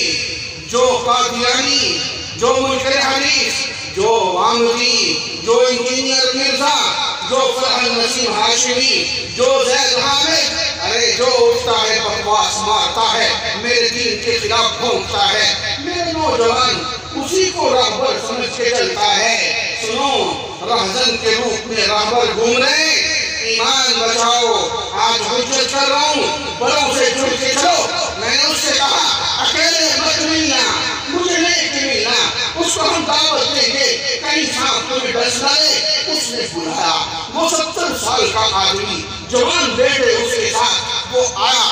جو قادیانی، جو منکر حدیث، جو عامدی، جو انجینئر مرزا، جو فرحان نسیم ہاشمی، جو زید حامد، ارے جو اٹھتا ہے بکواس مارتا ہے، میرے دین کے خلاف بھونکتا ہے، میرے نوجوان اسی کو راہبر سمجھ کے چلتا ہے۔ سنو، رہزن کے روپ میں راہبر گھوم رہے، ایمان بچاؤ۔ آج حجت کر رہا ہوں، بڑوں سے جڑ کے چلو۔ میں نے اس سے کہا اکیلے مت ملنا، مجھے لے کے ملنا، اس کو ہم دعوت دیں گے، کہیں سانپ تمہیں ڈس ڈالے۔ اس نے بلایا، وہ 70 سال کا آدمی، جوان بیٹے اس کے ساتھ، وہ آیا،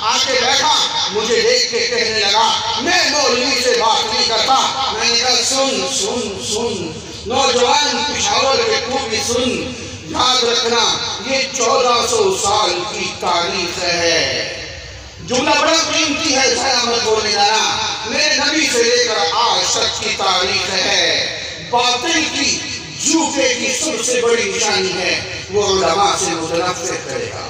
آ کے بیٹھا، مجھے دیکھ کے کہنے لگا میں مولوی سے بات نہیں کرتا۔ میں نے کہا سن نوجوان پشاور کے خوبی سن، یاد رکھنا یہ 1400 سال کی تاریخ ہے۔ جملہ بڑا قیمتی ہے، ضائع مت بولنے جانا، میرے نبی سے لے کر آج تک کی تاریخ ہے۔ باطل کی جھوٹے کی سب سے بڑی نشانی ہے، وہ علماء سے متنفر کرے گا،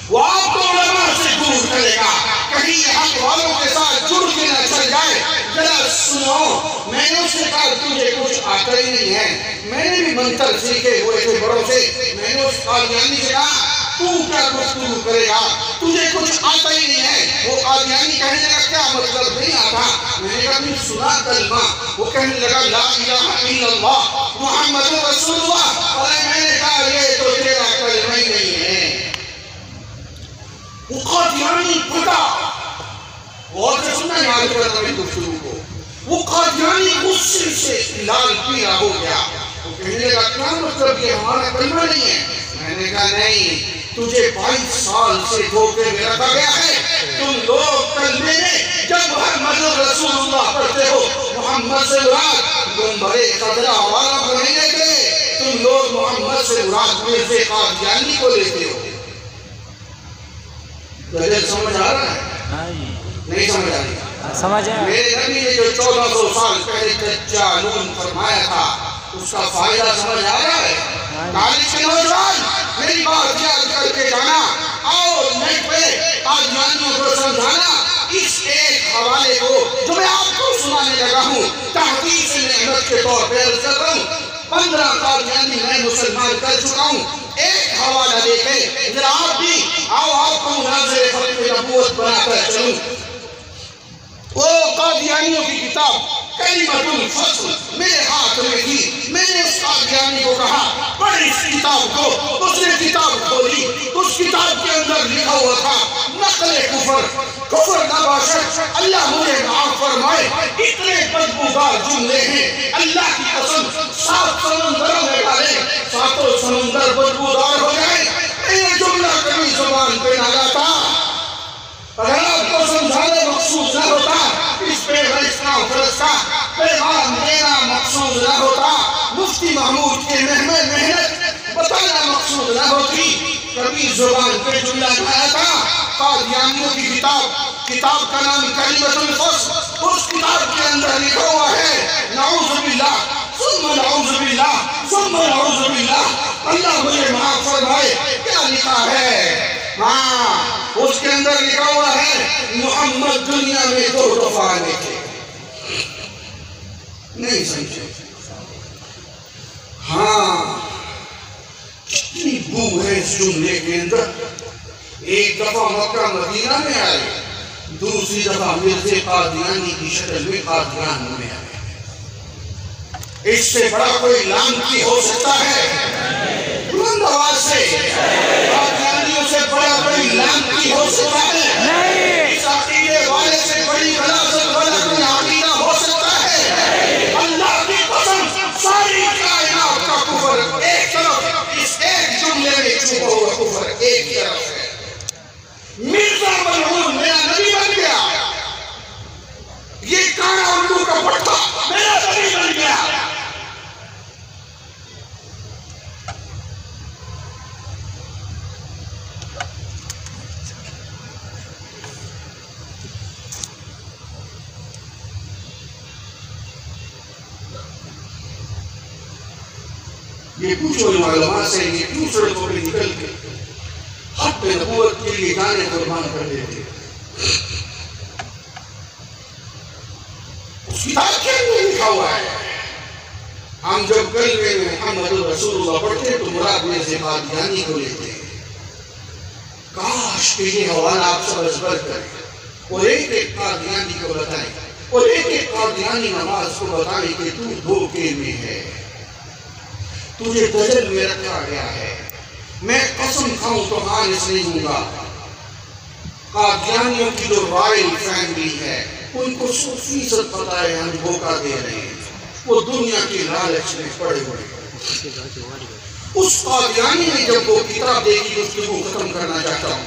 وہ آپ کو علماء سے دور کرے گا، کہیں حق والوں کے ساتھ جڑ کے نہ چل جائے۔ ذرا سنو، میں نے اس سے کہا تجھے کچھ آتا ہی نہیں ہے، میں نے بھی منتر سیکھے ہوئے تھے بڑوں سے، میں نے اس قادیانی سے کہا تو کیا گفتگو کرے گا، تجھے کچھ آتا ہی نہیں ہے۔ وہ قادیانی کہنے لگا کیا مطلب نہیں آتا؟ میں نے کہا تم سنا کلمہ؟ وہ کہنے لگا لا الہ الا اللہ محمد رسول اللہ۔ اور میں نے کہا یہ تو تیرا کلمہ ہی نہیں ہے۔ وہ قادیانی پھٹا، اور سے سننا یاد کرتا میں گفتگو کو، وہ قادیانی غصے سے لال پیلا ہو گیا۔ وہ کہنے لگا کیا مطلب یہ ہمارا کلمہ نہیں ہے؟ میں نے کہا نہیں، تجھے 22 سال سے دھوکے میں رکھا گیا ہے۔ تم لوگ کلمے میں جب محمد رسول اللہ پڑھتے ہو، محمد سے مراد گنبرے قدرہ والا کو نہیں لیتے، تم لوگ محمد سے مراد مرزا قادیانی کو لیتے ہو۔ دلیل سمجھ آ رہا ہے؟ نہیں سمجھ آ رہی؟ سمجھ آیا۔ میرے نبی نے جو 1400 سال پہلے دجالون فرمایا تھا، اس کا فائدہ سمجھ آ رہا ہے؟ کالج کے نوجوان میری بات یاد کر کے جانا، اور نیٹ پہ قادیانیوں کو سمجھانا۔ اس ایک حوالے کو جو میں آپ کو سنانے لگا ہوں، تحقیق نعمت کے طور پہ عرض کر رہا ہوں، 15 قادیانی میں مسلمان کر چکا ہوں۔ ایک حوالہ دے کے ذرا آپ بھی آؤ، آپ کو مناظر ختم نبوت بنا کر چلوں۔ وہ قادیانیوں کی کتاب کلمۃ الفصل میرے ہاتھ میں تھی، میں نے اس قادیانی کو کہا پڑھ اس کتاب کو۔ اس نے کتاب کھولی، اس کتاب کے اندر لکھا ہوا تھا نقل کفر نہ باشد، اللہ مجھے معاف فرمائے اتنے بدبودار جملے ہیں، اللہ کی قسم 7 سمندروں میں ڈالے 7 سمندر بدبودار ہو جائے، میں یہ جملہ کبھی زبان پہ نہ لاتا۔ اگر آپ کو سمجھانے مقصود نہ ہوتا، اس پہ اسلام فرض کا پیغام دینا مقصود نہ ہوتا، مفتی محمود کے محنت بتانا مقصود نہ ہوتی، کبھی زبان پہ جملہ نہ آتا۔ قادیانیوں کی کتاب کا نام کلمۃ الفصل، اس کتاب کے اندر لکھا ہوا ہے نعوذ باللہ ثم نعوذ باللہ ثم نعوذ باللہ، اللہ مجھے معاف فرمائے۔ کیا لکھا ہے؟ ہاں، اس کے اندر لکھا ہوا ہے محمد دنیا میں 2 دفعہ آنے تھے۔ نہیں سمجھے؟ ہاں، کتنی بو ہے اس جملے کے اندر۔ ایک دفعہ مکہ مدینہ میں آئے، دوسری دفعہ مرزا قادیانی کی شکل میں قادیان میں آئے۔ اس سے بڑا کوئی لعنتی ہو سکتا ہے؟ بلند آواز سے، قادیانیوں سے بڑا کوئی لعنتی ہو سکتا ہے؟ اس عقیدے والے سے بڑی غلاظت والا کوئی عقیدہ ہو سکتا ہے؟ اللہ کی قسم ساری کائنات کا کفر ایک طرف، اس ایک جملے میں چھپا ہوا کفر ایک طرف ہے۔ مرزا ملعون میرا نبی بن گیا، یہ کانا اردو کا پٹھا میرا نبی بن گیا۔ یہ پوچھو علماء سے، یہ کیوں سڑکوں پہ نکل کے حق نبوت کے لیے جانے قربان کر دیتے؟ اس کتاب کے اندر لکھا ہوا ہے، ہم جب کلمے میں محمد رسول اللہ پڑھتے تو مراد مرزا قادیانی کو لیتے۔ کاش کہ یہ حوالہ آپ سب ازبر کریں اور ایک ایک قادیانی کو بتائیں، اور ایک ایک قادیانی نماز کو بتائیں کہ تو دھوکے میں ہے، تجھے دجل میں رکھا گیا ہے۔ میں قسم کھاؤں تو خالص نہیں ہوں گا۔ قادیانیوں کی جو رائل فیملی ہے، ان کو 100% پتہ ہے ہم دھوکہ دے رہے ہیں، وہ دنیا کی لالچ میں پڑے ہوئے ہیں۔ اس قادیانی نے جب وہ کتاب دیکھی، گفتگو ختم کرنا چاہتا ہوں،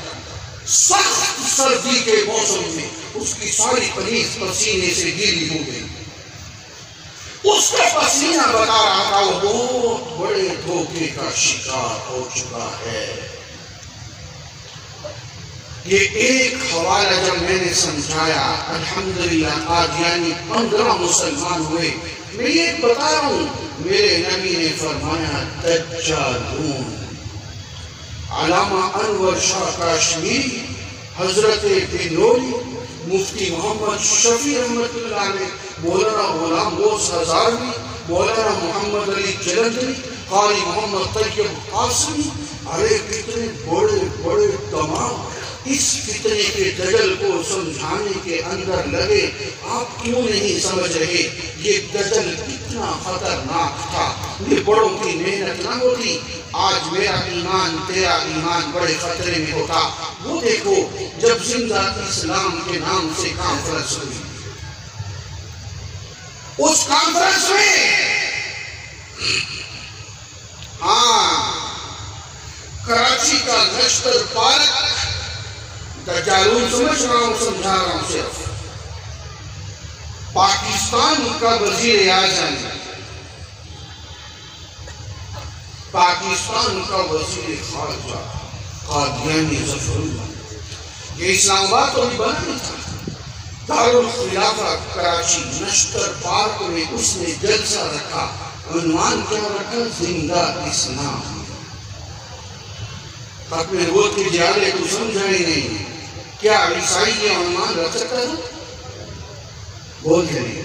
سخت سردی کے موسم میں اس کی ساری قمیص پسینے سے گیلی ہو گئی۔ اس کا پسینہ بتا رہا تھا وہ بہت بڑے دھوکے کا شکار ہو چکا ہے۔ یہ ایک حوالہ جب میں نے سمجھایا، الحمدللہ قادیانی 15 مسلمان ہوئے۔ میں یہ بتا رہا ہوں، میرے نبی نے فرمایا دجالون۔ علامہ انور شاہ کاشمیری، حضرت بنوری، مفتی محمد شفیع رحمت اللہ علیہ، مولانا غلام غوث ہزاروی، مولانا محمد علی جلندری، قاری محمد طیب قاسمی، ارے کتنے بڑے بڑے تمام اس فتنے کے دجل کو سمجھانے کے اندر لگے۔ آپ کیوں نہیں سمجھ رہے یہ دجل کتنا خطرناک تھا؟ یہ بڑوں کی محنت نہ ہوتی، آج میرا ایمان تیرا ایمان بڑے خطرے میں ہوتا۔ وہ دیکھو جب زندہ اسلام کے نام سے کانفرنس ہوئی، اس کانفرنس میں کراچی کا نشتر پارک، دجالون سمجھ رہا ہوں، سمجھا رہا ہوں صرف، پاکستان کا وزیر اعظم، پاکستان کا وزیر خارجہ قادیانی ظفر اللہ، یہ اسلام آباد تو بھی بنا نہیں تھا، دارالخلافہ کراچی نشتر پارک میں اس نے جلسہ رکھا۔ عنوان کیا رکھا؟ زندہ اسلام۔ ختم نبوت کے جہالے تو سمجھا ہی نہیں، کیا عیسائی یہ عنوان رکھ سکتا تھا؟ بول جائے،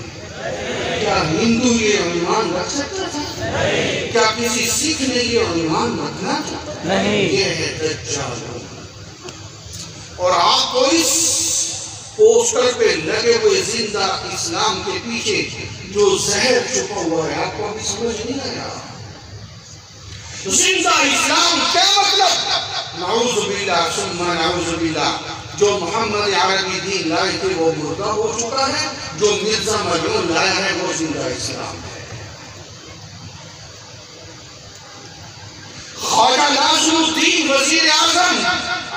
کیا ہندو یہ عنوان رکھ سکتا تھا؟ کیا کسی سکھ نے یہ عنوان رکھنا تھا؟ نہیں۔ یہ ہے دجال۔ اور آپ کو اس پوسٹر پہ لگے ہوئے زندہ اسلام کے پیچھے جو زہر چھپا ہوا ہے، آپ کو ابھی سمجھ نہیں آیا؟ زندہ اسلام کیا مطلب؟ نعوذ باللہ ثم نعوذ باللہ، جو محمد عربی دین لائے تھے وہ مردہ ہو چکا ہے، جو مرزا مجنون لایا ہے وہ زندہ اسلام ہے۔ خواجہ ناصر الدین وزیر اعظم،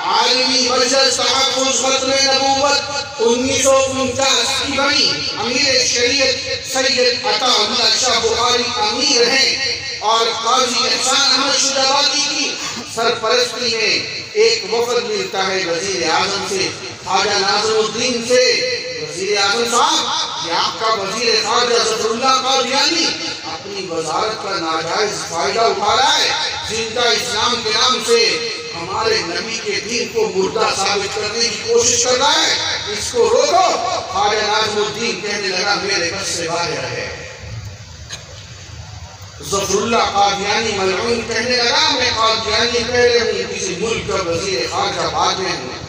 عالمی مجلس تحفظ ختم نبوت 1949 کی بنی، امیر شریعت سید عطا اللہ شاہ بخاری امیر ہیں، اور قاضی احسان احمد شجابادی کی سرپرستی میں ایک وفد ملتا ہے وزیر اعظم سے، خواجہ ناصر الدین سے۔ وزیر اعظم صاحب، یہ آپ کا وزیر خارجہ ظفر اللہ قادیانی اپنی وزارت کا ناجائز فائدہ اٹھا رہا ہے، زندہ اسلام کے نام سے ہمارے نبی کے دین کو مردہ ثابت کرنے کی کوشش کر رہا ہے، اس کو روکو۔ خواجہ ناصر الدین کہنے لگا میرے بس سے باہر ہے۔ ظفر اللہ قادیانی ملعون کہنے لگا میں قادیانی پہلے ہوں، کسی ملک کا وزیر خارجہ بعد میں ہوں۔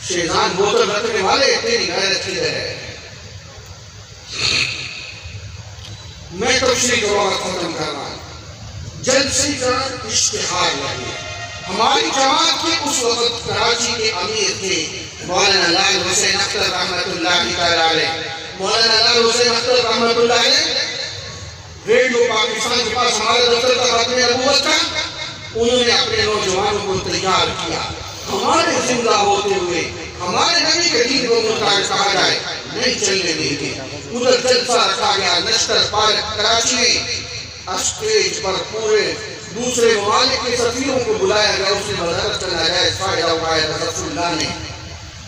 شیطان بوتل رکھنے والے، تیری غیرت کدھر ہے؟ میں تفصیل کا وقت ختم کر رہا ہوں۔ جلسے کا اشتہار لگے۔ ہماری جماعت کے اس وقت کراچی کے امیر تھے مولانا لال حسین اختر رحمت اللہ علیہ۔ مولانا لال حسین اختر رحمت اللہ علیہ ریڈیو پاکستان کے پاس ہمارے دفتر کا ختم نبوت تھا، انہوں نے اپنے نوجوانوں کو تیار کیا، ہمارے زندہ ہوتے ہوئے ہمارے نبی کے دین کو متعارف کہا جائے، نہیں چلنے دیں گے۔ ادھر جلسہ رکھا گیا نشتر پارک کراچی میں، اسٹیج پر پورے دوسرے ممالک کے سفیروں کو بلایا گیا، اس نے وزارت کا ناجائز فائدہ اٹھایا ظفر اللہ نے۔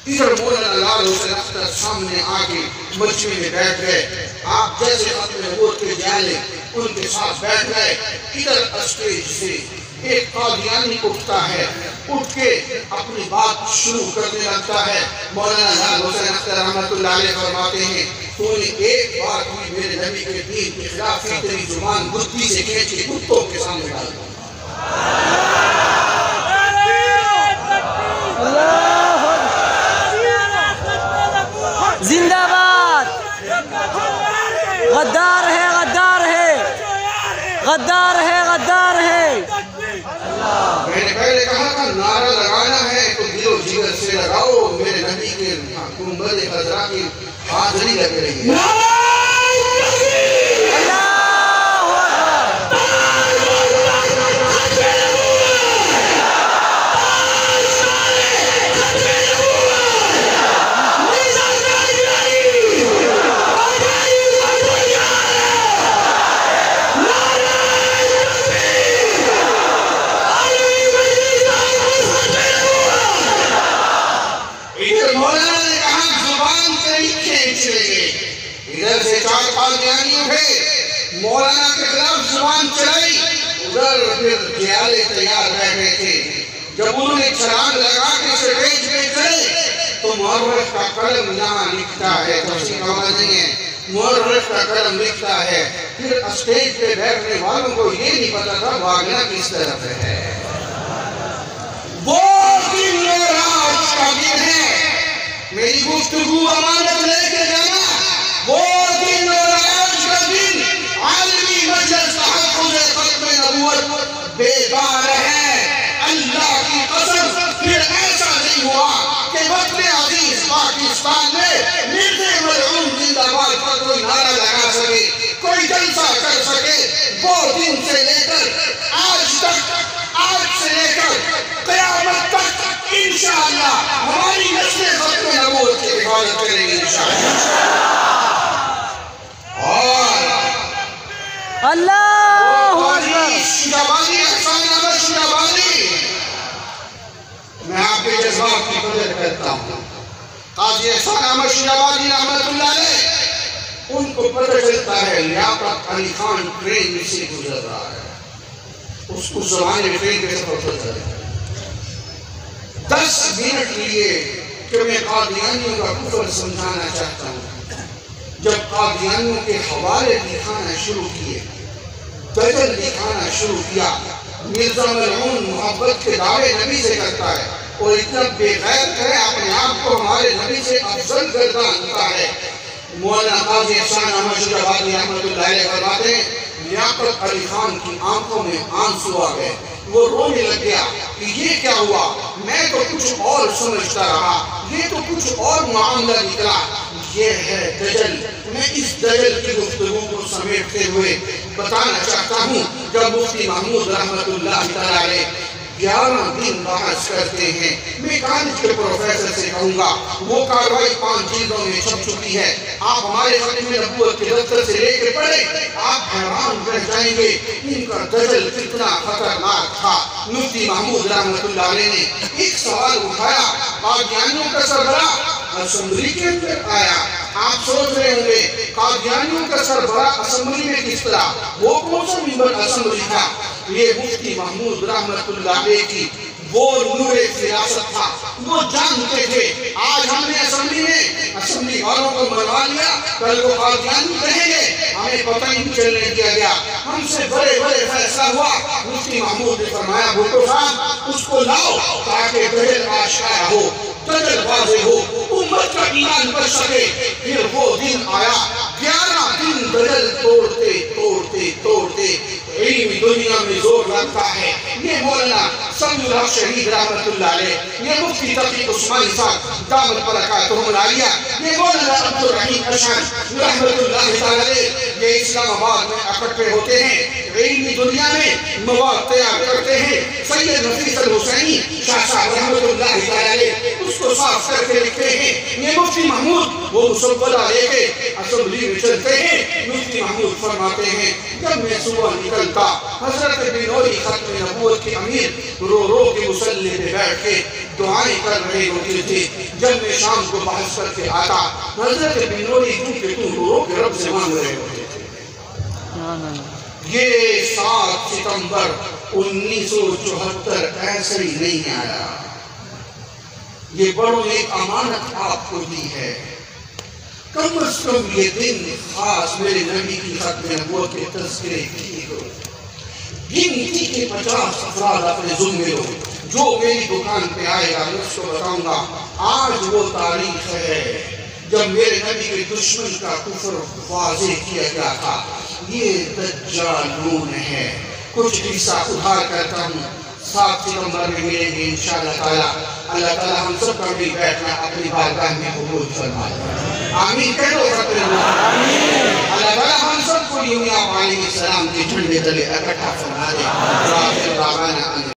ادھر مولانا لال حسین اختر سامنے آگے مجمع میں بیٹھ گئے، آپ جیسے ختم نبوت کے جالے ان کے ساتھ بیٹھ گئے۔ ادھر اسٹیج سے ایک قادیانی اٹھتا ہے، اٹھ کے اپنی بات شروع کرنے لگتا ہے۔ مولانا لال حسین اختر رحمت اللہ علیہ فرماتے ہیں تو نے ایک بات بھی میرے نبی کے دین کے خلاف کی، تیری زبان بدھی سے کھینچ کے کتوں کے سامنے ڈال دوں۔ زندہ باد، غدار ہے، غدار ہے، غدار ہے، غدار ہے۔ میں نے پہلے کہا تھا نعرہ لگانا ہے تو دل و جگر سے لگاؤ، میرے نبی کے گنبد خضرا کی حاضری لگ رہی ہے۔ ادھر سے چار قادیانی اٹھے، مولانا کے خلاف زبان چلائی، ادھر پھر جیالے تیار بیٹھے تھے۔ جب انہوں نے چھلانگ لگا کے اسٹیج پہ چڑھے تو مورخ کا قلم یہاں لکھتا ہے، تفسیر آواز نہیں ہے، مورخ کا قلم لکھتا ہے، پھر اسٹیج پہ بیٹھنے والوں کو یہ نہیں پتا تھا بھاگنا کس طرف ہے۔ وہ دن معراج کا دن ہے، میری گفتگو امانت لے کے جانا، وہ دن معراج کا دن عالمی مجلس تحفظ ختم نبوت بیدار ہے۔ اللہ کی قسم پھر ایسا نہیں ہوا کہ وطن عزیز پاکستان میں مرد ملعون زندہ باد پر کوئی نعرہ لگا سکے، کوئی جلسہ کر سکے۔ وہ دن سے لے کر آج تک، آج سے لے کر قیامت تک انشاءاللہ ہماری نسل ختم نبوت کی حفاظت کرے گی انشاءاللہ۔ اور اللہ قاضی شیرابادی، احسان احمد شیرابادی، میں آپ کے جذبات کی قدر کرتا ہوں۔ قاضی احسان احمد شیرابادی رحمت اللہ علیہ، ان کو پتہ چلتا ہے لیاقت علی خان ٹرین میں سے گزر رہا ہے۔ اس زمانے میں ٹرین کے سفر ہوتا ہے، 10 منٹ لیے کہ میں قادیانیوں کا کفر سمجھانا چاہتا ہوں۔ جب قادیانیوں کے حوالے دکھانا شروع کیے، دجل دکھانا شروع کیا، مرزا ملعون محبت کے دعوے نبی سے کرتا ہے اور اتنا بے غیرت ہے، اپنے آپ کو ہمارے نبی سے افضل گردانتا ہے۔ مولانا قاضی احسان احمد شیرابادی رحمت اللہ علیہ فرماتے ہیں لیاقت علی خان کی آنکھوں میں آنسو آ گئے، وہ رونے لگ گیا کہ یہ کیا ہوا، میں تو کچھ اور سمجھتا رہا، یہ تو کچھ اور معاملہ نکلا، یہ ہے دجل۔ میں اس دجل کی گفتگو کو سمیٹتے ہوئے بتانا چاہتا ہوں، جب مفتی محمود رحمت اللہ علیہ 11 دن بحث کرتے ہیں، میں کالج کے پروفیسر سے کہوں گا وہ کاروائی 5 جلدوں میں چھپ چکی ہے، آپ ہمارے ختم نبوت کے دفتر سے لے کے پڑھیں، آپ حیران رہ جائیں گے ان کا دجل کتنا خطرناک تھا۔ مفتی محمود رحمت اللہ علیہ نے ایک سوال اٹھایا، قادیانیوں کا سربراہ اسمبلی کے اندر آیا۔ آپ سوچ رہے ہوں گے قادیانیوں کا سربراہ اسمبلی میں کس طرح، وہ کون سا ممبر اسمبلی تھا؟ یہ مفتی محمود رحمت اللہ علیہ کی وہ نور فراست تھا، وہ جانتے تھے آج ہم نے اسمبلی میں اسمبلی والوں کو منوا لیا، کل کو قادیانی کہیں گے ہمیں پتہ ہی نہیں چلنے دیا گیا، ہم سے بڑے بڑے فیصلہ ہوا۔ مفتی محمود نے فرمایا بھٹو صاحب اس کو لاؤ تاکہ دجل آشکار ہو، دجل واضح ہو، امت کا ایمان بچ سکے۔ پھر وہ دن آیا، 11 دن دجل توڑتے توڑتے توڑتے علمی دنیا میں زور لگتا ہے۔ یہ مولانا سمیع الحق شہید رحمت اللہ علیہ، یہ مفتی تقی عثمانی صاحب دامت برکاتہم العالیہ، یہ مولانا عبد الرحیم اشعری رحمت اللہ علیہ، یہ اسلام آباد میں اکٹھے ہوتے ہیں، علمی دنیا میں مواد تیار کرتے ہیں۔ سید نفیس الحسینی شاہ صاحب رحمت اللہ علیہ اس کو صاف کر کے لکھتے ہیں۔ یہ مفتی محمود وہ مسودہ لے کے اسمبلی میں چلتے ہیں۔ مفتی محمود فرماتے ہیں جب میں صبح نکلتا حضرت بنوری ختم نبوت کے امیر رو رو کے مصلی پہ بیٹھ کے دعائیں کر رہے ہوتے تھے، جب میں شام کو بحث کر کے آتا حضرت بنوری کیونکہ تو رو رو کے رب سے مانگ رہے ہوتے تھے۔ یہ 7 ستمبر 1974 ایسے ہی نہیں آیا، یہ بڑوں نے امانت آپ کو دی ہے۔ کم از کم یہ دن خاص میرے نبی کی ختم نبوت کے تذکرے کیے ہو، گنتی کے 50 افراد اپنے ذمہ لو، جو میری دکان پہ آئے گا میں اس کو بتاؤں گا آج وہ تاریخ ہے جب میرے نبی کے دشمن کا کفر واضح کیا گیا تھا۔ یہ دجالون ہے، کچھ حصہ ادھار کرتا ہوں، 7 ستمبر میں ملیں گے انشاءاللہ تعالیٰ۔ اللہ تعالیٰ ہم سب کا بھی بیٹھنا اپنی بارگاہ میں قبول فرمائے، آمین کہہ دو فتر اللہ تعالیٰ ہم سب کو یونیا علیہ السلام کے جھنڈے تلے اکٹھا فرما دے۔